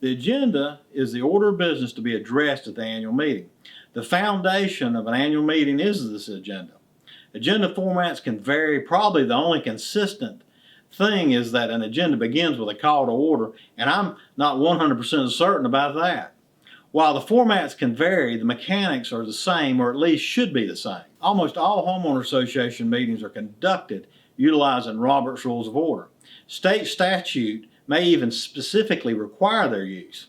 The agenda is the order of business to be addressed at the annual meeting. The foundation of an annual meeting is this agenda. Agenda formats can vary. Probably the only consistent thing is that an agenda begins with a call to order, and I'm not 100% certain about that. While the formats can vary, the mechanics are the same, or at least should be the same. Almost all homeowner association meetings are conducted utilizing Robert's Rules of Order. State statute may even specifically require their use.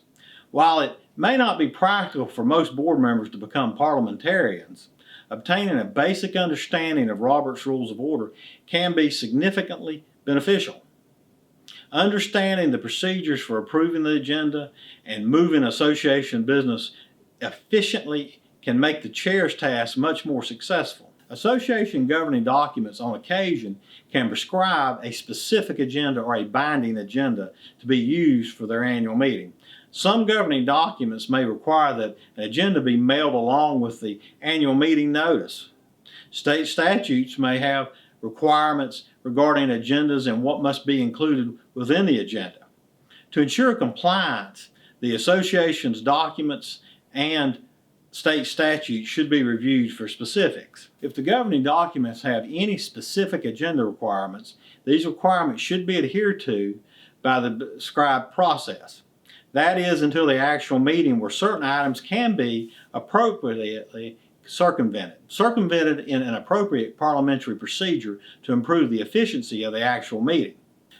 While it may not be practical for most board members to become parliamentarians, obtaining a basic understanding of Robert's Rules of Order can be significantly beneficial. Understanding the procedures for approving the agenda and moving association business efficiently can make the chair's task much more successful. Association governing documents on occasion can prescribe a specific agenda or a binding agenda to be used for their annual meeting. Some governing documents may require that an agenda be mailed along with the annual meeting notice. State statutes may have requirements regarding agendas and what must be included within the agenda. To ensure compliance, the association's documents and state statutes should be reviewed for specifics. If the governing documents have any specific agenda requirements, these requirements should be adhered to by the prescribed process. That is, until the actual meeting, where certain items can be appropriately circumvented in an appropriate parliamentary procedure to improve the efficiency of the actual meeting.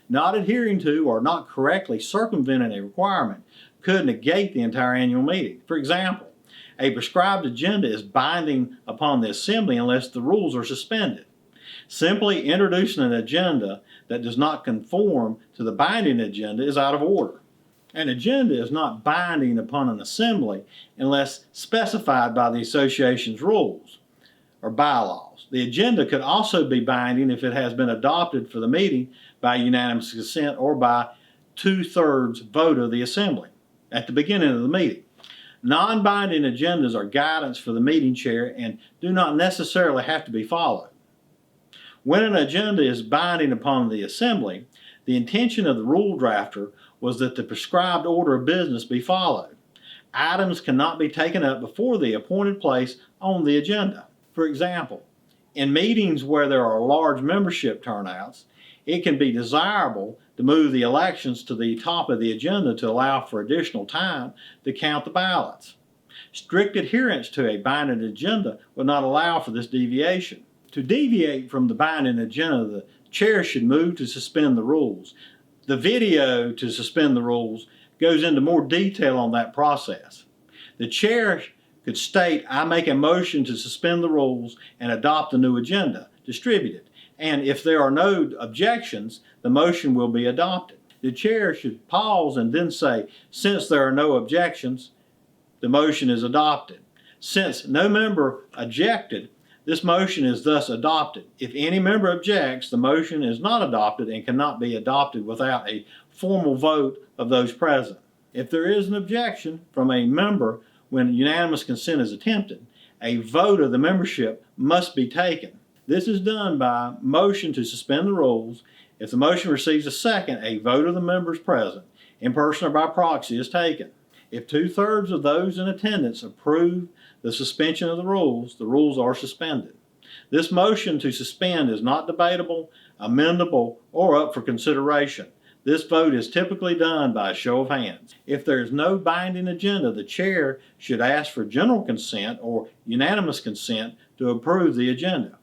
Not adhering to or not correctly circumventing a requirement could negate the entire annual meeting. For example, a prescribed agenda is binding upon the assembly unless the rules are suspended. Simply introducing an agenda that does not conform to the binding agenda is out of order. An agenda is not binding upon an assembly unless specified by the association's rules or bylaws. The agenda could also be binding if it has been adopted for the meeting by unanimous consent or by 2/3 vote of the assembly at the beginning of the meeting. Non-binding agendas are guidance for the meeting chair and do not necessarily have to be followed. When an agenda is binding upon the assembly, the intention of the rule drafter was that the prescribed order of business be followed. Items cannot be taken up before the appointed place on the agenda. For example, in meetings where there are large membership turnouts, it can be desirable to move the elections to the top of the agenda to allow for additional time to count the ballots. Strict adherence to a binding agenda would not allow for this deviation. To deviate from the binding agenda, the chair should move to suspend the rules. The video to suspend the rules goes into more detail on that process. The chair could state, "I make a motion to suspend the rules and adopt a new agenda," distributed. And if there are no objections, the motion will be adopted. The chair should pause and then say, "Since there are no objections, the motion is adopted." Since no member objected, this motion is thus adopted. If any member objects, the motion is not adopted and cannot be adopted without a formal vote of those present. If there is an objection from a member when unanimous consent is attempted, a vote of the membership must be taken. This is done by motion to suspend the rules. If the motion receives a second, a vote of the members present, in person or by proxy, is taken. If 2/3 of those in attendance approve the suspension of the rules are suspended. This motion to suspend is not debatable, amendable, or up for consideration. This vote is typically done by a show of hands. If there is no binding agenda, the chair should ask for general consent or unanimous consent to approve the agenda.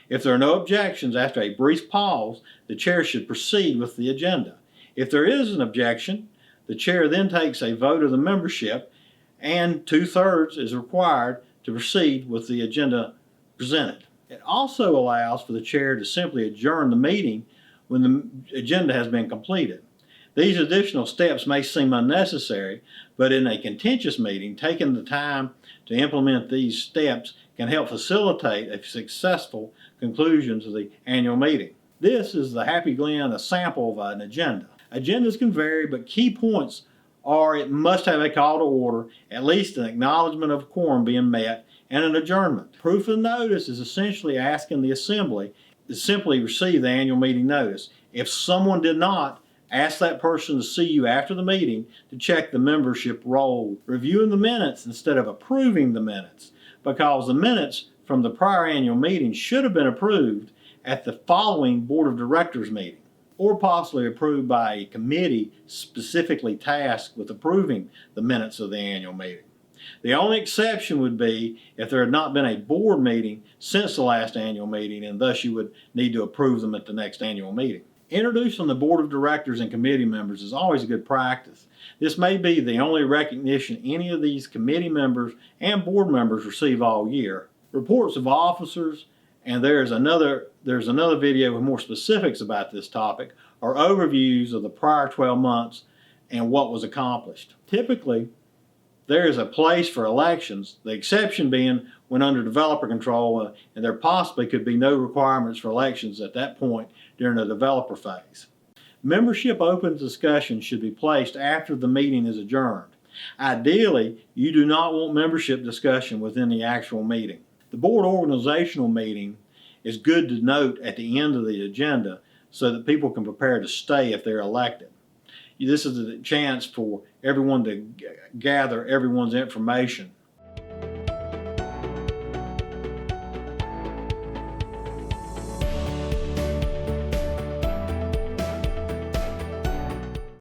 If there are no objections, after a brief pause, the chair should proceed with the agenda. If there is an objection, the chair then takes a vote of the membership, and 2/3 is required to proceed with the agenda presented. It also allows for the chair to simply adjourn the meeting when the agenda has been completed. These additional steps may seem unnecessary, but in a contentious meeting, taking the time to implement these steps can help facilitate a successful conclusion to the annual meeting. This is the Happy Glen, a sample of an agenda. Agendas can vary, but key points are it must have a call to order, at least an acknowledgement of quorum being met, and an adjournment. Proof of notice is essentially asking the assembly to simply receive the annual meeting notice. If someone did not, Ask that person to see you after the meeting to check the membership roll, reviewing the minutes instead of approving the minutes, because the minutes from the prior annual meeting should have been approved at the following Board of Directors meeting, or possibly approved by a committee specifically tasked with approving the minutes of the annual meeting. The only exception would be if there had not been a board meeting since the last annual meeting, and thus you would need to approve them at the next annual meeting. Introducing the Board of Directors and committee members is always a good practice. This may be the only recognition any of these committee members and board members receive all year. Reports of officers, and there's another video with more specifics about this topic, are overviews of the prior 12 months and what was accomplished. Typically, there is a place for elections, the exception being when under developer control, and there possibly could be no requirements for elections at that point during the developer phase. Membership open discussion should be placed after the meeting is adjourned. Ideally, you do not want membership discussion within the actual meeting. The board organizational meeting is good to note at the end of the agenda so that people can prepare to stay if they're elected. This is a chance for everyone to gather everyone's information